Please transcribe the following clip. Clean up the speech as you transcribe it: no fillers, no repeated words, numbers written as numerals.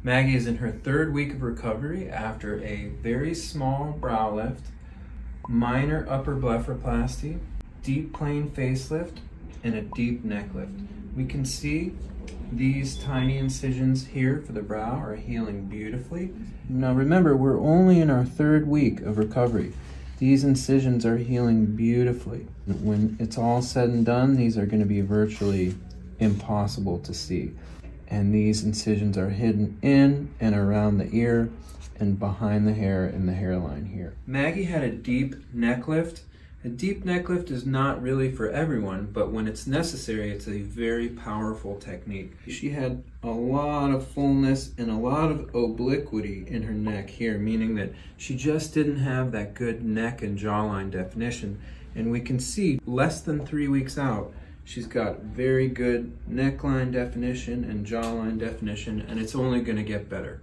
Maggie is in her 3rd week of recovery after a very small brow lift, minor upper blepharoplasty, deep plane facelift, and a deep neck lift. We can see these tiny incisions here for the brow are healing beautifully. Now remember, we're only in our 3rd week of recovery. These incisions are healing beautifully. When it's all said and done, these are going to be virtually impossible to see. And these incisions are hidden in and around the ear and behind the hair and the hairline here. Maggie had a deep neck lift. A deep neck lift is not really for everyone, but when it's necessary, it's a very powerful technique. She had a lot of fullness and a lot of obliquity in her neck here, meaning that she just didn't have that good neck and jawline definition. And we can see less than 3 weeks out, she's got very good neckline definition and jawline definition, and it's only going to get better.